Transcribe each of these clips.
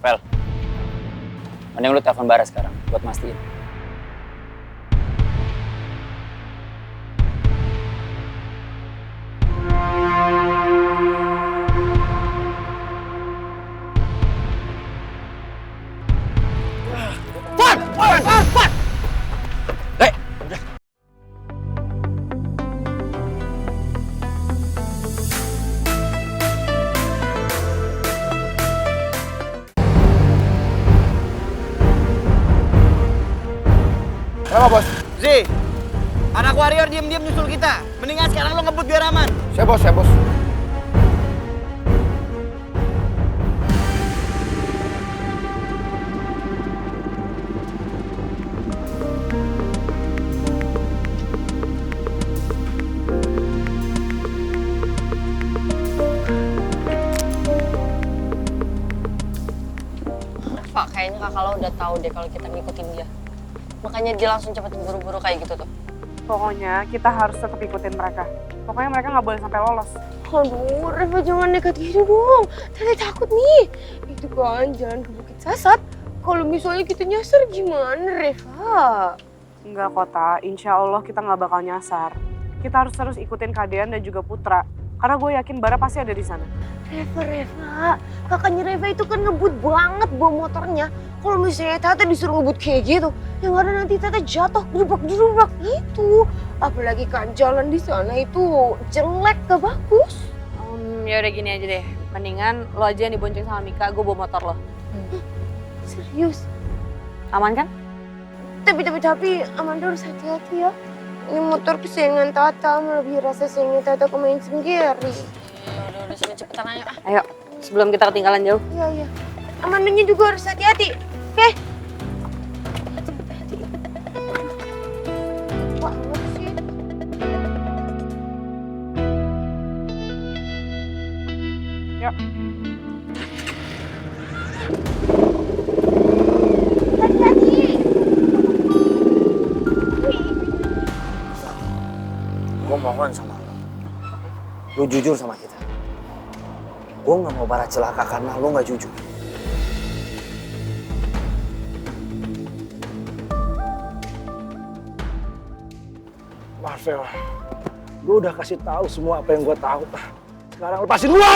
Vel, mending lu telepon Bara sekarang buat mastiin. Kenapa, Bos? Zi, anak warrior diem-diem nyusul kita. Mendingan sekarang lo ngebut biar aman. Siap, Bos. Pak, kayaknya kakak lo udah tahu deh kalau kita ngikutin dia. Makanya dia langsung cepet buru-buru kayak gitu tuh. Pokoknya kita harus tetap ikutin mereka. Pokoknya mereka nggak boleh sampai lolos. Aduh, Reva jangan nekat gitu dong. Tete takut nih. Itu kan jalan ke Bukit Sasat. Kalau misalnya kita nyasar gimana, Reva? Enggak kota, insya Allah kita nggak bakal nyasar. Kita harus terus ikutin Kadean dan juga Putra. Karena gue yakin Bara pasti ada di sana. Reva. Kakaknya Reva itu kan ngebut banget bawa motornya. Kalau misalnya Tete disuruh ngebut kayak gitu, yang ada nanti Tete jatuh, gerubak gitu. Apalagi kan jalan di sana itu jelek, gak bagus. Ya udah gini aja deh. Mendingan lo aja yang dibonceng sama Mika, gue bawa motor lo. Serius? Aman kan? Tapi Amanda harus hati-hati ya. Ini motor kesayangan Tata, melebihi rasa sayangnya Tata ke main sendiri. Udah sini cepetan ayo. Ayo, sebelum kita ketinggalan jauh. Iya. Amandanya juga harus hati-hati. Oke? Hati-hati. Wah, apa sih? Yuk. Hati-hati. Gue mohon sama lo. Lo jujur sama kita. Gue gak mau Bara celaka karena lo gak jujur. Maaf, Vel. Gue udah kasih tahu semua apa yang gue tahu. Sekarang lepasin gue!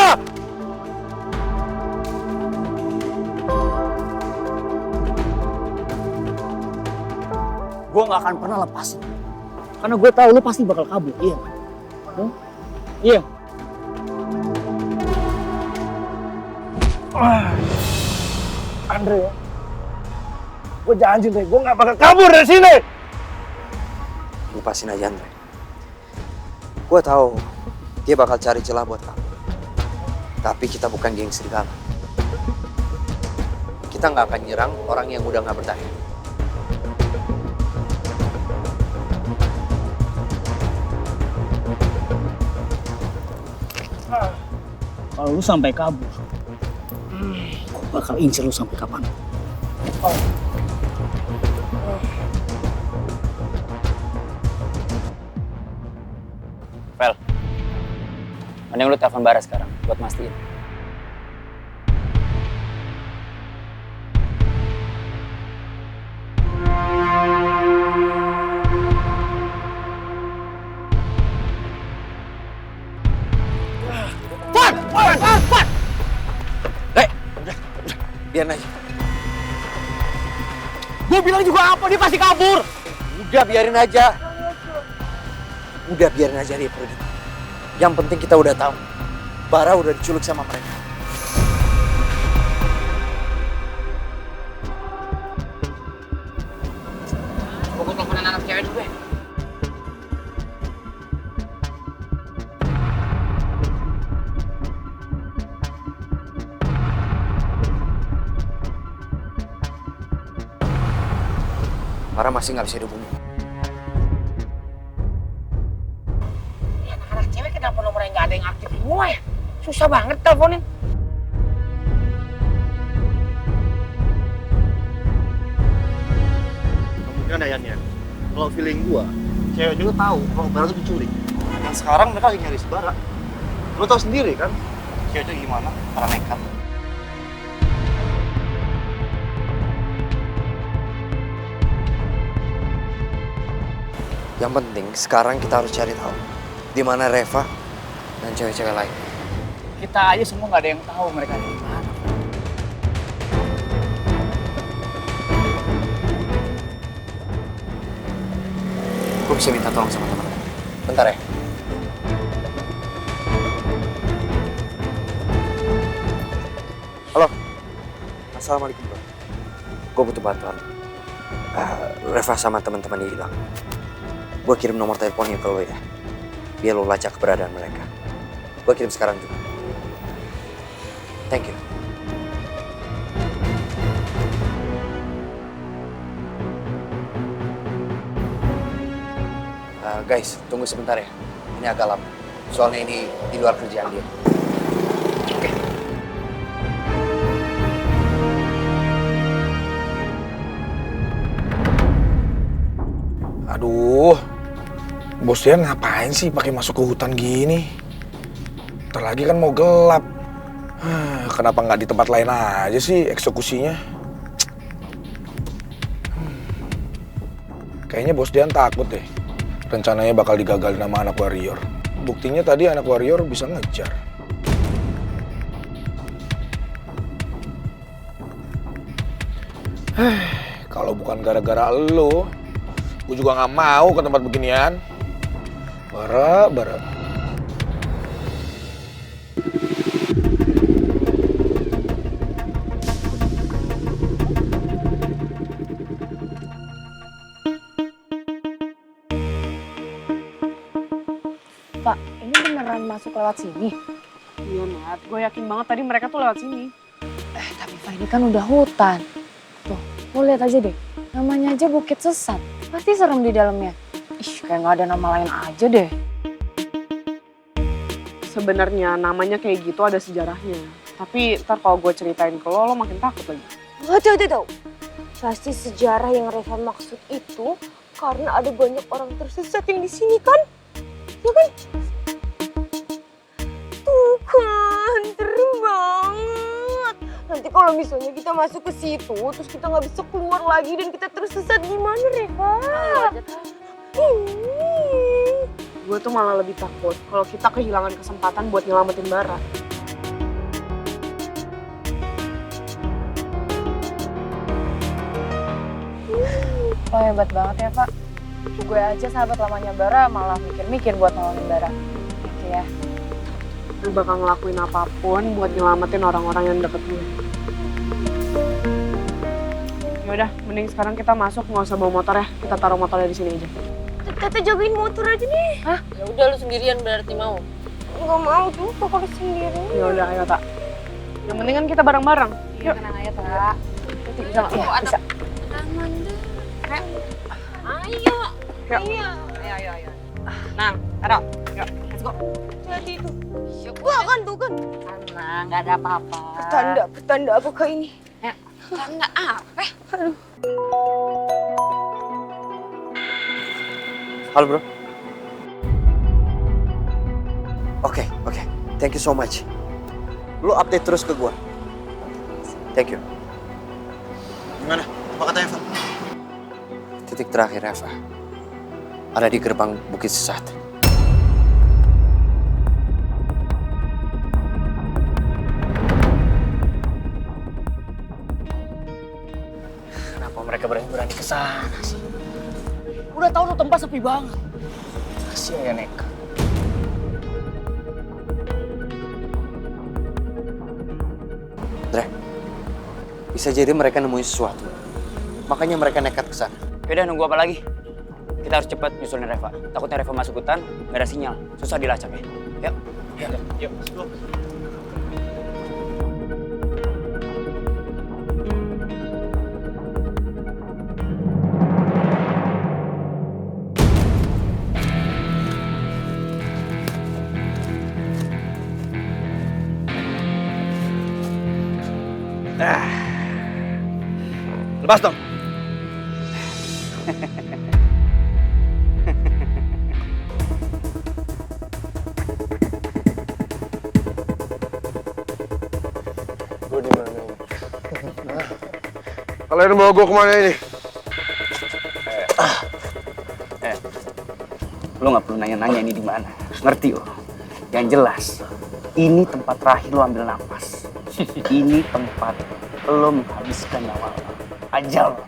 Gue gak akan pernah lepasin. Karena gue tahu lo pasti bakal kabur, iya kan? Iya. Andre ya, gue janji deh, gue gak bakal kabur dari sini. Lepasin aja Andre. Gue tahu dia bakal cari celah buat kamu. Tapi kita bukan geng serigala. Kita nggak akan nyerang orang yang udah nggak berdaya. Kalau lu sampai kabur, gue bakal incer lu sampai kapan. Vel, mending lu telepon Bara sekarang buat mastiin. Biarin aja. Gue bilang juga apa, dia pasti kabur. Udah biarin aja. Udah biarin aja dia pergi. Yang penting kita udah tahu. Bara udah diculik sama mereka. Coba gue teleponan anak cewek dulu deh. Bara masih nggak bisa dihubungi. Anak-anak cewek kenapa nomornya nggak ada yang aktif semua ya? Susah banget teleponin. Kemungkinan Dayannya, kalau feeling gua, cewek juga tahu kalau Bara tuh diculik. Dan sekarang mereka lagi nyari si Bara. Lo tau sendiri kan, ceweknya gimana, para nekat. Yang penting sekarang kita harus cari tahu di mana Reva dan cewek-cewek lain. Kita aja semua nggak ada yang tahu mereka ada di mana. Gue bisa minta tolong sama teman. Bentar ya. Halo. Assalamualaikum bro. Gue butuh bantuan. Reva sama teman-teman dia hilang. Gue kirim nomor teleponnya ke lo ya. Biar lo lacak keberadaan mereka. Gue kirim sekarang juga. Thank you. Guys, tunggu sebentar ya. Ini agak lama. Soalnya ini di luar kerjaan dia. Oke. Aduh, Bos Dian ngapain sih pakai masuk ke hutan gini? Ntar lagi kan mau gelap. Kenapa nggak di tempat lain aja sih eksekusinya? Kayaknya Bos Dian takut deh. Rencananya bakal digagalin sama anak warrior. Buktinya tadi anak warrior bisa ngejar. Kalau bukan gara-gara lo, gue juga nggak mau ke tempat beginian. Bara. Pak, ini beneran masuk lewat sini? Iya Nat, gue yakin banget tadi mereka tuh lewat sini. Tapi Pak ini kan udah hutan. Tuh, lo lihat aja deh. Namanya aja Bukit Sesat. Pasti serem di dalamnya. Ih, kayak nggak ada nama lain aja deh. Sebenarnya namanya kayak gitu ada sejarahnya. Tapi ntar kalau gue ceritain ke lo makin takut lagi. Tahu. Pasti sejarah yang Reva maksud itu karena ada banyak orang tersesat yang di sini kan? Ya kan? Tuh kan, serem banget. Nanti kalau misalnya kita masuk ke situ, terus kita nggak bisa keluar lagi dan kita tersesat gimana, Reva? Gue tuh malah lebih takut kalau kita kehilangan kesempatan buat nyelamatin Bara. Oh hebat banget ya Pak. Gue aja sahabat lamanya Bara malah mikir-mikir buat nolongin Bara. Oke ya. Gue bakal ngelakuin apapun buat nyelamatin orang-orang yang deket gue. Yaudah, mending sekarang kita masuk, nggak usah bawa motor ya. Kita taruh motornya di sini aja. Tete jagain motor aja nih. Hah? Ya udah lu sendirian berarti mau. Nggak mau juga kalau sendiri. Yaudah, ayo Tak. Yang penting kan kita bareng-bareng. Iya tenang aja Tak. Bisa nggak? Iya bisa. Aman deh. Yuk. Ayo. Nah, taruh. Yuk, let's go. Jadi itu. Wah kan tuh kan. Tenang, nggak ada apa-apa. Petanda apakah ini? Tanda apa? Halo bro. Oke. Thank you so much. Lo update terus ke gua. Thank you. Gimana? Apa kata Eva? Titik terakhir Reva ada di gerbang Bukit Sesat. Kenapa mereka berani ke sana sih? Udah tahu tuh tempat sepi banget. Masih ya nekat. Dre, bisa jadi mereka nemuin sesuatu. Makanya mereka nekat ke sana. Yaudah nunggu apa lagi? Kita harus cepat nyusulin Reva. Takutnya Reva masuk hutan, nggak ada sinyal. Susah dilacak ya. Yuk. Let's go. Lepas dong. Gue di mana ini? Kalian mau gue kemana ini? Lo nggak perlu nanya-nanya ini di mana. Ngerti lo? Yang jelas, ini tempat terakhir lo ambil napas. Ini tempat lo menghabiskan nyawa lo. Ajal lo.